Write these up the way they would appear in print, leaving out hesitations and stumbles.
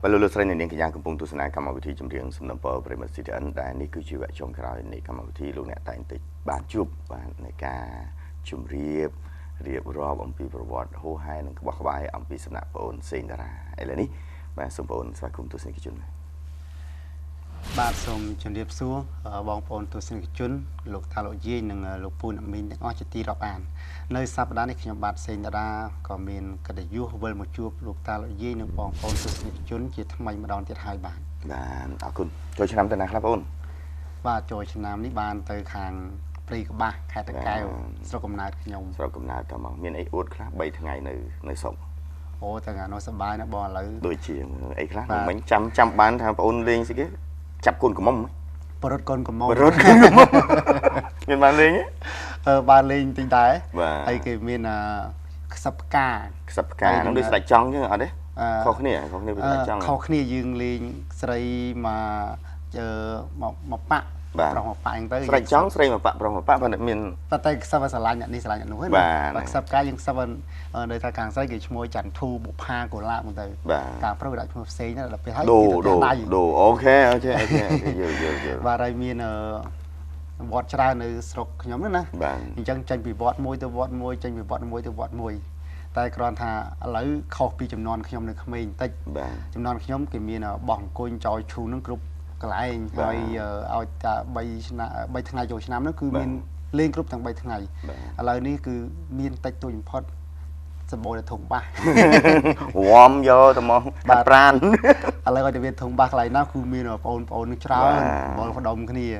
บรรลุสไลในเรื่องขยางกำปงตุสนากรรมวิธีจำเรียงสำนักปอประมาสิทธิ์อันใดนี่คือชีวะช่วงคราวในกรรมวิธีลูกเนี่ยแต่งติดบานจุบบานในการจุ่มเรียบรอบอัมพีประวัติโฮไฮนั่งบอกไว้อัมพีสำนักปอนเซนดาราอะไรนี้มาสมปอนสวัสดิ์คุมตุสนิกจุนบาทสมจนเรียบซัวบองปอนตุสนิกจุนลูกทาโลยีหนึ่งลูกปูนมินอ้อจะตีรอบอ่านในสัปดาห์นี้ขยมบาทเซนดาราก็มีกระดิยุเวลมาจูบลูกทาโลยีหนึ่งบองปอนตุสนิกจุนจะทำไมมาดอนติดหายบานบานเอาคุณโจชนะแต่นะครับปอนบาทโจชนะนี้บานเตยคางปรีกบ้าแค่ตะแก้วสระกำนาขยมสระกำนาต่อมามีไอ้อุดครับใบทั้งไงในศพโอ้แต่งานน้อยสบายนะบอลเลยโดยเฉียงไอ้ครับมันจำบ้านทางปอนเลี้ยงสิแกจับคนกับมั่มปรดคนกับมั่มปรดคนกับมั่มเงินบ้านเลี้ยงบ้านเลี้ยงติงแต่ไอ้เกมีนสับกาน้องดูสายจังใช่ไหมเอาดิเขาเนี่ยเป็นสายจังเขาเนี่ยยืงเลี้ยงใส่มาเจอมาปะเรามาปะอย่างเต้สายจังใส่มาปะพันธุ์มีนแต่สับสลายอย่างนี้สลายอย่างนู้นแบบสับกายังสับโดยทางการใส่กี่ชั่วโมงจันทูบุพาโกละมันเตยการพระวิดาชั่วโมงเซ่เนี่ยเราไปให้ดูโอเคเยอะว่าอะไรมีบอดชราในสระขยมนั่นนะยังจังปีบอดมวยตัวบอดมวยจังปีบอดมวยตัวบอดมวยแต่กรอนท่าอะไรเขาปีจำนวนขยมในขมิ้นแต่จำนวนขยมก็มีบ่องกุญจอยชูนั่งกรุ๊ปกลายเอาจะใบทางไงโจชนะนั่นคือมีเล่นกรุ๊ปทางใบทางไงอะไรนี่คือมีแต่ตัวอินพอดสมบูรณ์ถุงบ้าวอมเยอะแต่มองบาปรานอะไรก็จะเป็นถุงบ้าอะไรนะคือมีปนเช้าบอลพดมขึ้นนี่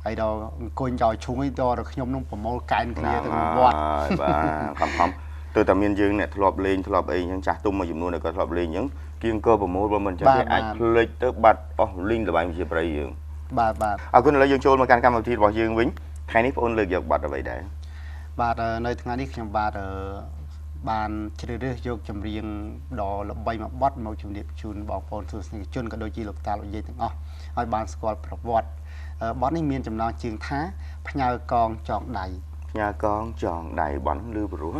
ไอ้ดอกกุญจอยชูไอ้ดอกขยมนุ่งผมมองกันขึ้นนี่แต่บอดคำตัวแต่เมียนยืงเนี่ยทลบเลงทลบเองยังจ่าตุ้มมาอยู่นู่นเนี่ยก็ทลบเลงยังเกี่ยงเกอร์ผมว่ามันจะได้เพลย์เตอร์บัตอ๋อลิงแต่ใบมันจะไปยืงบาทเอาคุณเรายังโจมมาการกำลังทีบอกยืงวิ่งใครนี่พอนเลือกอยากบัตรอะไรได้บาทในทางนี้ขยมบาทบานเชื่อเรื่องยกจำเรียงดอลใบมาบัดมาจุ่มเดียบชุนบอกปอนสุสจุนก็โดยจีหลบตาเราเย็นถึงอ๋อไอ้บานสกอตประวัติบัดนี่มีจำนวนจึงท้าพญากองจองใดพญากองจองใดบอลลือปรู้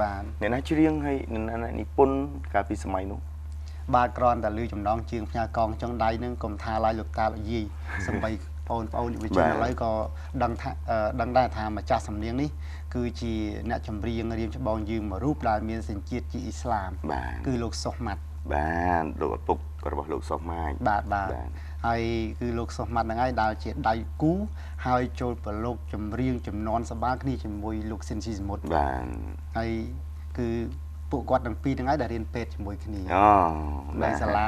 บานเนี่ยนะชื่อเรียงให้นั่นนี่ปุ่นกาปีสมัยนู้บาทกรอนแต่ลือจำนวนจึงพญากองจองใดนึงกลมทาลายหลบตาเราเย็นสมัยปอนอยู่วิจัยอะไรก็ดังได้ทำมาจากสำเนียงนี้คือจีเนี่ยจำเรียงเรียมจะบองยืมมารูปลายมีสินจิตจีอิสลามคือโลกสมัดบ้านโลกปุกก็บอกโลกสมัยบาทไอ้คือโลกสมัดนั่งไอ้ดาวเจ็ดได้กู้ไฮโจลปโลกจำเรียงจำนอนสบายนี่จำมวยโลกเซนซิสหมดบ้านไอ้คือปุกกอดดังปีนั่งไอ้ได้เรียนเป็ดจำมวยคณีในศาลา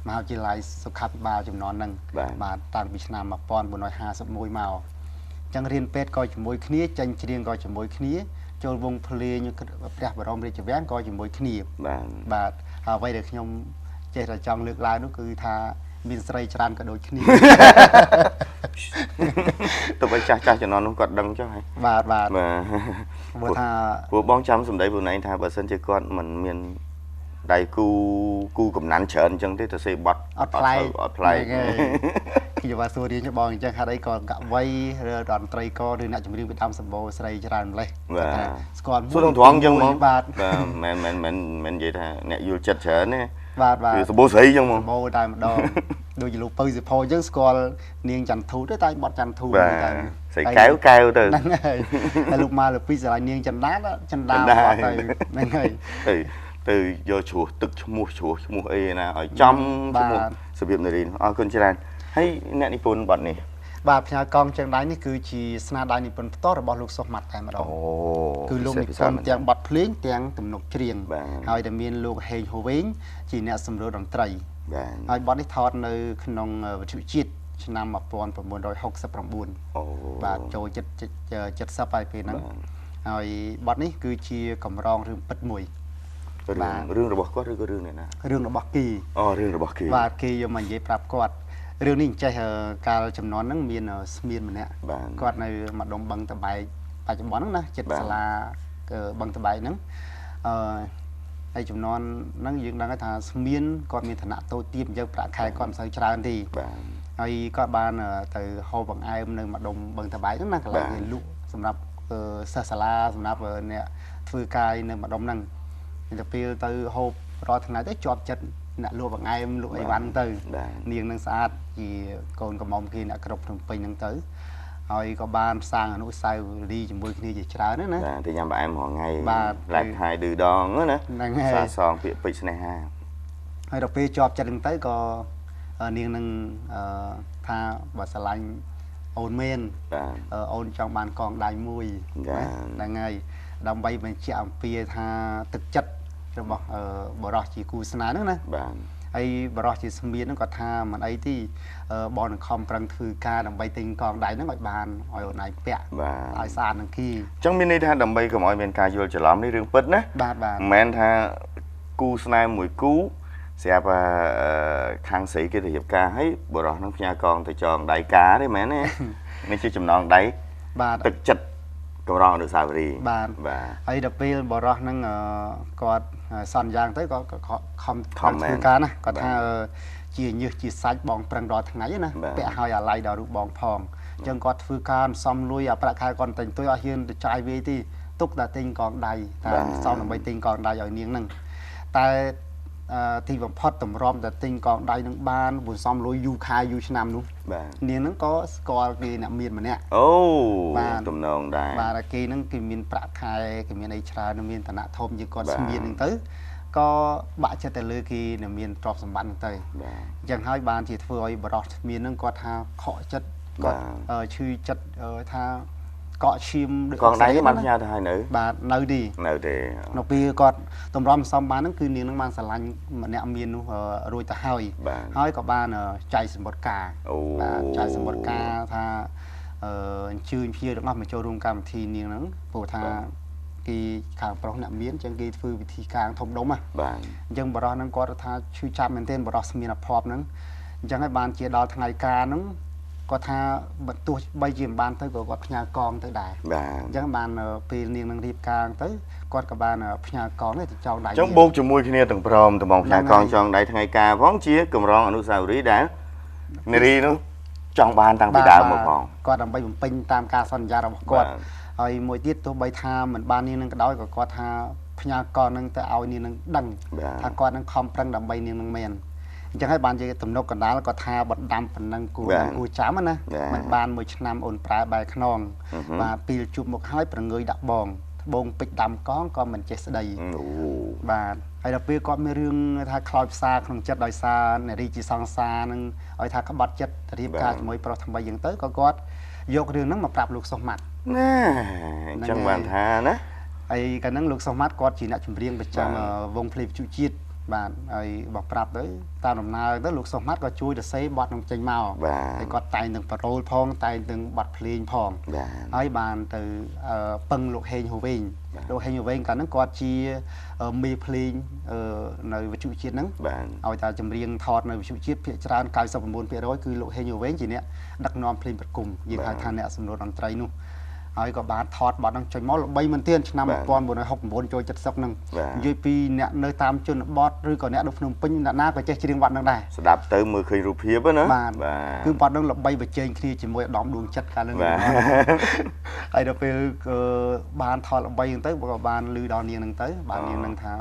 มหาวิทยาลัยสุขาภิบาลจำนวนนั่งมาต่างวิชนามาปอนบนน้อย50 มวยมาจังเรียนเป็ดก็จมวยขี้จังเรียนก็จมวยขี้โจลวงเพลย์พระบรมราชวังก็จมวยขี้บาทเอาไว้เด็กยมเจตจังเลือกลายนั่นคือทาบินสไลจานกระโดดขี้ตัวไปจ่าจะนอนกอดดังเจ้าให้บาทมาพวกบ้องจำสมได้พวกไหนทาเปอร์เซ็นต์เจ้าก้อนมันเมียนได้กูกับนั้นเชิญจังที่จะเซบัตอัดไพลที่จะว่าส่วนนี้จะบอกจังหาได้ก่อนกับไว้เรือดอนไตรก็หรือนักจำเรียงไปทำสมบูรณ์ใส่จานเลยก่อนส่วนทองยังมั้งบาทแมนยี่ท่าเนี่ยอยู่จัดเฉินเนี่ยบาทคือสมบูรณ์ใส่ยังมั้งสมบูรณ์ได้มาดองโดยลูกปืนสิพอยังสกอร์เนียงจันทูได้ตายบอดจันทูใส่แก้วตื่นนั่นไงแต่ลูกมาหรือปีศาจเนียงจันด้าแล้วจันดาวนั่นไงtừ giờ chùa tức chùa ấy na ở trong sự việc này đi con chơi đàn hay nè đi phun bật này บาพญากองจังได้นี่คือชีสนาได้นี่เป็นต้นระบบลูกสมัดแต่มาดองคือลูกนี่คนเตียงบัดเพลงเตียงตุ่มนกเชียงเอาแต่มีลูกเฮงโฮเวงจีเนี่ยสำรวจดนตรีเอาบัดนี่ทอดในขนมวัตถุจิตชนะมาปอนประมวลโดย69บาทโจจัดสบายเพนั้นเอาบัดนี่คือชีกำรองหรือปัดมวยเรื่องระบบก็เรื่องเนี่ยนะเรื่องระบบกีเรื่องระบบกีว่ากียังมันยัยปรับกอดเรื่องนี้ใจการจำนวนนั้นมีนมันเนี่ยกอดในมาดมบังตะไบปัจจุบันนั้นนะ7 ศาลาบังตะไบนั้นในจำนวนนั้นยังดังก็ทางมีนกอดมีฐานะโตเตรียมจะประคายก่อนใส่ชราทีไอ้ก็บานtừ hồ bằng aiในมาดมบังตะไบนั้นนะก็เลยลุสำหรับศาลาสำหรับเนี่ยฟื้นกายในมาดมนั้นจะเปลี่ยนtừ hồรอทางไหนได้จอบจัด អ្នកលក់បង្អែមលក់អីវ៉ាន់ទៅនាងនឹងស្អាតជាកូនកំមុំគេអ្នកគ្រប់ភ្នំពេញហ្នឹងទៅហើយក៏បានសាងអនុស្សាវរីយ៍ជាមួយគ្នាជាច្រើនណាទៅញ៉ាំបង្អែមរាល់ថ្ងៃឡាក់ហើយឌឺដងណាសាសងពាក្យពេចន៍ស្នេហាហើយដល់ពេលជាប់ចិត្តហ្នឹងទៅក៏នាងនឹងថាបើស្រឡាញ់អូនមែនអូនចង់បានកងដៃមួយហ្នឹងហើយដើម្បីបញ្ជាក់អំពីថាទឹកចិត្តរបស់បរោះជាគូស្នេហ៍ហ្នឹងណាបាទហើយបរោះជាស្មៀនហ្នឹងគាត់ថាមិនអីទេបងនឹងខំប្រឹងធ្វើការដើម្បីទិញកងដៃហ្នឹងឲ្យបានឲ្យអូនឯងពាក់ឲ្យស្អាតនឹងគីអញ្ចឹងមានន័យថាដើម្បីកុំឲ្យមានការយល់ច្រឡំនេះរឿងពិតណាបាទមិនមែនថាគូស្នេហ៍មួយគូស្រាប់ខាងស្រីគេទៅរៀបការហើយបរោះនឹងផ្ញើកងទៅចងដៃការទេមែនទេនេះជាចំណងដៃបាទទឹកចិត្តកម្រងអនុស្សាវរីយ៍បាទហើយដល់ពេលបរោះហ្នឹងគាត់សន្យាទៅក៏ខំធ្វើការណាគាត់ថាជាញើសជាសាច់បងប្រឹងរាល់ថ្ងៃណាពាក់ឲ្យអាឡ័យដល់រូបបងផងអញ្ចឹងគាត់ធ្វើការសំលុយអាប្រាក់ខែគាត់តែងទុយអស់ហ៊ានទៅចាយវាទេទុកតែទិញកងដៃតែសំដើម្បីទិញកងដៃឲ្យនាងហ្នឹងតែទីបំផុតតម្រាំតែទិញកងដៃនឹងបានពូសំលុយយូរខែយូរឆ្នាំនោះនាងហ្នឹងក៏ស្គាល់គេអ្នកមានម្នាក់អូទំនងដែរបាទគេហ្នឹងគេមានប្រាក់ខែគេមានអីច្រើនមានឋានៈធំជាងគាត់ស្មៀនហ្នឹងទៅក៏បាក់ចិត្តទៅលើគេអ្នកមានទ្រព្យសម្បត្តិហ្នឹងទៅអញ្ចឹងហើយបានជាធ្វើឲ្យបរោះស្មៀនហ្នឹងគាត់ថាខកចិត្តគាត់ឈឺចិត្តថាកក់ឈាមកងដៃបានផ្ញើទៅហើយនៅបាទនៅទេនៅពេលគាត់តម្រាំសំបានហ្នឹងគឺនាងហ្នឹងបានស្រឡាញ់ម្នាក់មាននោះរួចទៅហើយក៏បានចែកសម្បត្តិការបាទចែកសម្បត្តិការថាអញ្ជើញភ្ញៀវទាំងអស់មកចូលរួមកម្មវិធីនាងហ្នឹងព្រោះថាគេខាងប្រុសអ្នកមានអញ្ចឹងគេធ្វើវិធីការធំដុំណាបាទអញ្ចឹងបរោះហ្នឹងគាត់ថាឈឺចាប់មែនទែនបរោះស្មានអភ័ព្វហ្នឹងអញ្ចឹងហើយបានជាដល់ថ្ងៃការហ្នឹងគាត់ថាបើទោះបីជាមិនបានទៅក៏គាត់ផ្ញើកងទៅដែរអញ្ចឹងបានពេលនាងនឹងរៀបការទៅគាត់ក៏បានផ្ញើកងទៅចងដៃអញ្ចឹងបូកជាមួយគ្នាទាំងព្រមតំងផ្ញើកងចងដៃថ្ងៃការផងជាកម្រងអនុស្សាវរីយ៍ដែរនារីនោះចង់បានតាំងពីដើមមកផងគាត់ដើម្បីបំពេញតាមការសន្យារបស់គាត់ហើយមួយទៀតទោះបីថាមិនបាននាងនឹងក៏ដោយក៏គាត់ថាផ្ញើកងនឹងទៅឲ្យនាងនឹងដឹងថាគាត់នឹងខំប្រឹងដើម្បីនាងនឹងមែនអញ្ចឹងហើយបានជាទំនុកកណ្ដាលក៏ថាបដាំប៉ុណ្ណឹងគួរចាំណាមិនបានមួយឆ្នាំអូនប្រែបែរខ្នងបាទពីលជួបមកហើយប្រងើយដាក់បងត្បូងពេជ្រដាំកងក៏មិនចេះស្ដីបាទហើយដល់ពេលគាត់មានរឿងថាខ្លោចផ្សាក្នុងចិត្តដោយសារនារីជាសង្សារនឹងឲ្យថាក្បត់ចិត្តរៀបការជាមួយប្រុសថ្មីយ៉ាងទៅក៏គាត់យករឿងហ្នឹងមកប្រាប់លោកសុសម៉ាត់ណាអញ្ចឹងបានថាណាហើយកាលហ្នឹងលោកសុសម៉ាត់គាត់ជាអ្នកចម្រៀងប្រចាំវងភ្លេងជូជាតិបាទហើយបោះប្រាប់ទៅតាមដំណើរទៅលោកសុសម៉ាត់ក៏ជួយទៅសេបត់នឹងចេញមកហើយគាត់តែងនឹងប៉ារ៉ូលផងតែងនឹងបត់ភ្លេងផងហើយបានទៅពឹងលោកហេងហូវេងលោកហេងហូវេងកាលហ្នឹងគាត់ជាមេភ្លេងនៅវិទ្យុជាតិហ្នឹងឲ្យតែចម្រៀងថតនៅវិទ្យុជាតិភាគច្រើន 99% គឺលោកហេងហូវេងជាអ្នកដឹកនាំភ្លេងប្រគំយើងហៅថាអ្នកសំណួរតន្ត្រីនោះហើយក៏បានថតបទហ្នឹងចេញមកល្បីមែនទែនឆ្នាំ1969ចូល70ហ្នឹងនិយាយពីអ្នកនៅតាមជនបទឬក៏អ្នកនៅភ្នំពេញអ្នកណាក៏ចេះច្រៀងបទហ្នឹងដែរស្ដាប់ទៅមើលឃើញរូបភាពណាបាទគឺបទហ្នឹងល្បីប្រជែងគ្នាជាមួយឧត្តមដួងចិត្តកាលហ្នឹងហើយដល់ពេលបានថតល្បីហ្នឹងទៅក៏បានលឺដល់នាងហ្នឹងទៅបាននាងហ្នឹងថា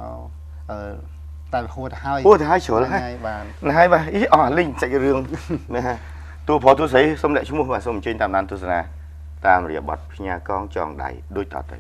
តែហួតទៅហើយជ្រុលហើយបាទហើយបាទអីអស់លីងសាច់រឿងណាតួប្រុសតួស្រីសូមលាក់ឈ្មោះបាទសូមអញ្ជើញតាមដានទស្សនាតាមរយៈបទផ្ញើកងចងដៃដូចតទៅ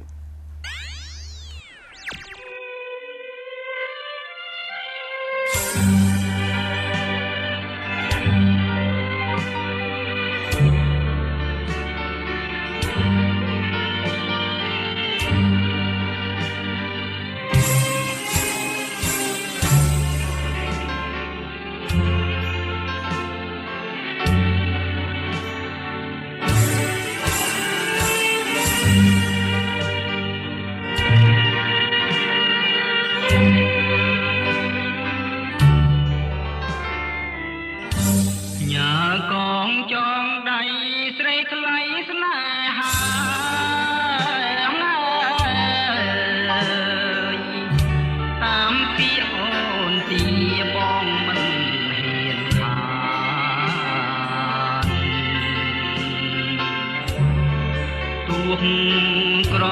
ក្រ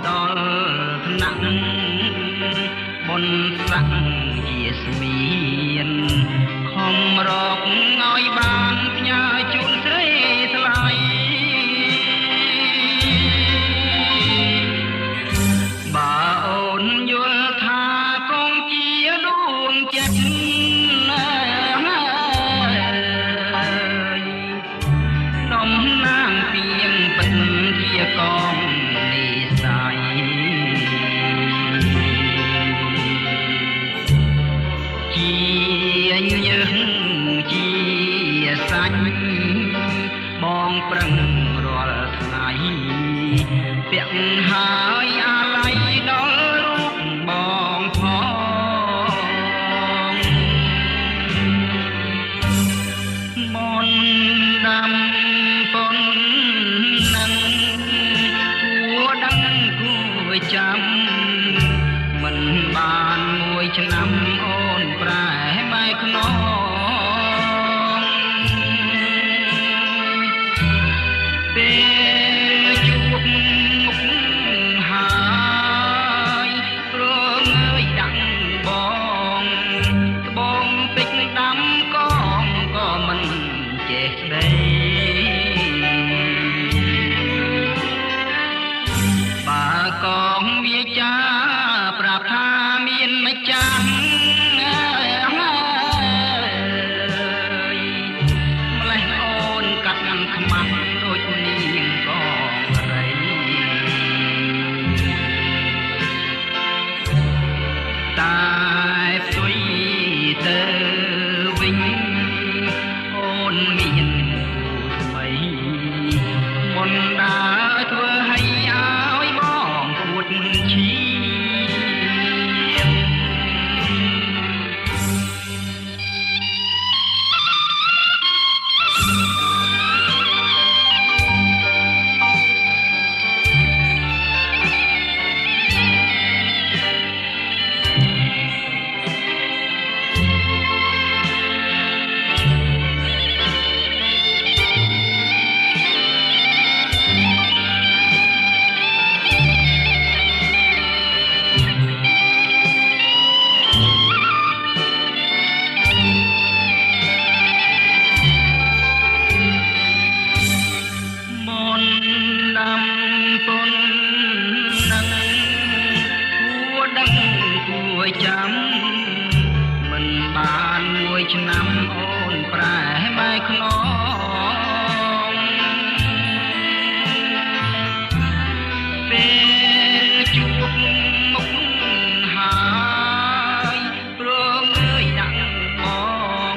ដល់ថ្នាក់បុណ្យស័ក្តិជា ស្មៀនខំរកឲ្យបានផ្ញើជូនស្រីថ្លៃបើអូនយល់ថាកងជាដួងចិត្តដំណាងពីងពិតជាកងនិស័យជាយើងជាសាច់បងប្រឹងរាល់ថ្ងៃពាក់ហើយអាឡ័យដល់រូបបងផងមនដាំប៉ុននឹងគួរដឹងគួរចាំមិនបានមួយឆ្នាំអូនប្រែបែកខ្នងពេលជួបមុខហើយព្រងើយដាក់បងត្បូងពេជ្រដាំកងក៏មិនចេះស្ដីបើកងវាចាប្រាប់ថាមានម្ចាស់ម្លេះអូនកាត់ខ្មាស់ដូចនាងកងរីតែផ្ទុយទៅវិញអូនមានថ្មីមុនដើរធ្វើឲ្យបងពួតឈាមមនដាំប៉ុននឹងគួរដឹងគួរចាំមិនបានមួយឆ្នាំអូនប្រែបែកខ្នងពេលជួបមុខហើយព្រងើយដាក់បង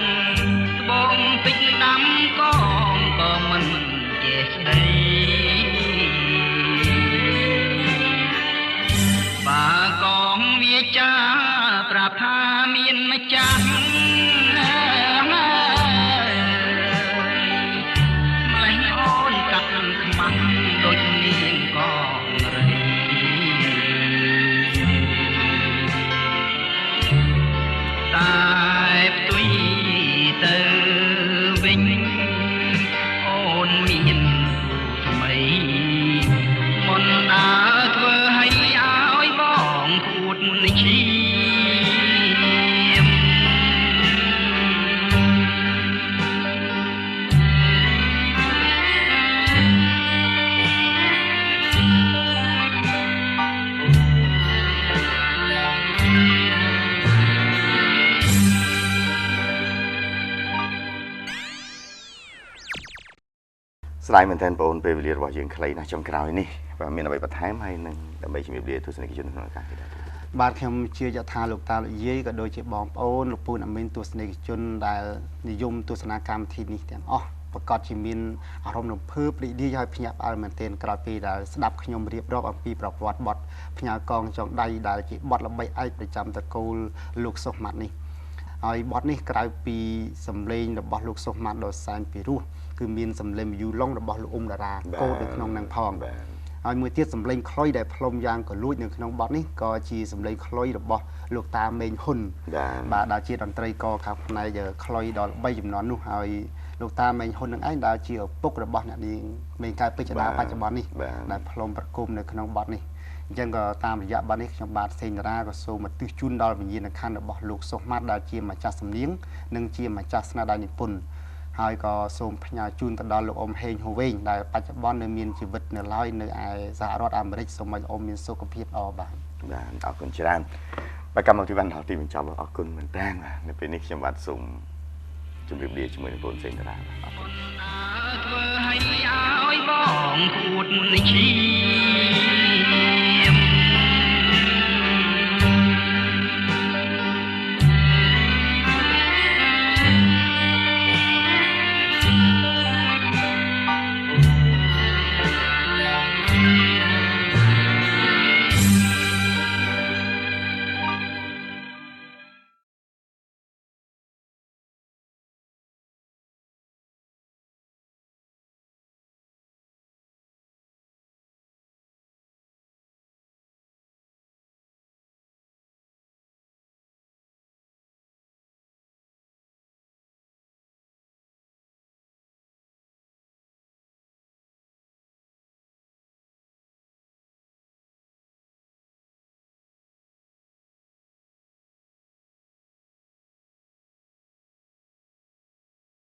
ត្បូងពេជ្រដាំកងក៏មិនចេះស្ដីបើកងវាចាប្រាប់ថាមានម្ចាស់ម្លេះអូនកាត់ខ្មាស់ដូចនាងកងរីតែផ្ទុយទៅវិញអូនមានថ្មីមុនដើរធ្វើឲ្យបងពួតឈាមស្ដាយមែនទែនបងប្អូនពេលវេលារបស់យើងខ្លីណាស់ចុងក្រោយនេះបាទមានអ្វីបន្ថែមហើយនឹងដើម្បីជំរាបលាទស្សនិកជនក្នុងឱកាសនេះដែរបាទខ្ញុំជឿជាក់ថាលោកតាលោកយាយក៏ដូចជាបងប្អូនលោកពូនអមីនទស្សនិកជនដែលនិយមទស្សនាកម្មវិធីនេះទាំងអស់ប្រកាសជាមានអារម្មណ៍រំភើបរីករាយហើយភ្ញាក់ផ្អើលមែនទែនក្រោយពីដែលស្ដាប់ខ្ញុំរៀបរាប់អំពីប្រវត្តិបទផ្ញើកងចងដៃដែលជាបទល្បីឯកប្រចាំតកូលលោកសុខម៉ាត់នេះហើយបទនេះក្រៅពីសម្លេងរបស់លោកសុខម៉ាត់ដ៏សែនពីរោះគឺមានសម្លេងយូឡុងរបស់លោកអ៊ុំតារាកូដនៅក្នុងនឹងផងហើយមួយទៀតសម្លេងខ្លុយដែលផ្លុំយ៉ាងក៏លួចនៅក្នុងបទនេះក៏ជាសម្លេងខ្លុយរបស់លោកតាមេងហ៊ុនបាទដែលជាតន្ត្រីករខាងផ្នែកខ្លុយដល់3ចំនួននោះហើយលោកតាមេងហ៊ុននឹងឯងដែលជាឪពុករបស់អ្នកនាងមេងកែពេជ្រដាបច្ចុប្បន្ននេះដែលផ្លុំប្រគំនៅក្នុងបទនេះ ចឹងក៏តាមរយៈបាទនេះខ្ញុំបាទសេងតារាក៏សូមមកទិសជូនដល់វិញ្ញាណក្ខន្ធរបស់លោកសុខម៉ាត់ដែលជាម្ចាស់សំនៀងនិងជាម្ចាស់ស្នាដៃនិពន្ធហើយក៏សូមផ្ញើជូនទៅដល់លោកអ៊ំហេងហូវែងដែលបច្ចុប្បន្ននៅមានជីវិតនៅឡើយនៅឯសហរដ្ឋអាមេរិកសូមឲ្យលោកអ៊ំមានសុខភាពល្អបាទអរគុណច្រើនបាទកម្មវិធីបានដល់ទីបញ្ចប់អរគុណមែនតើនៅពេលនេះខ្ញុំបាទសូមជម្រាបលាជាមួយនឹងបងសេងតារាអរគុណធ្វើឲ្យបងគួតឈី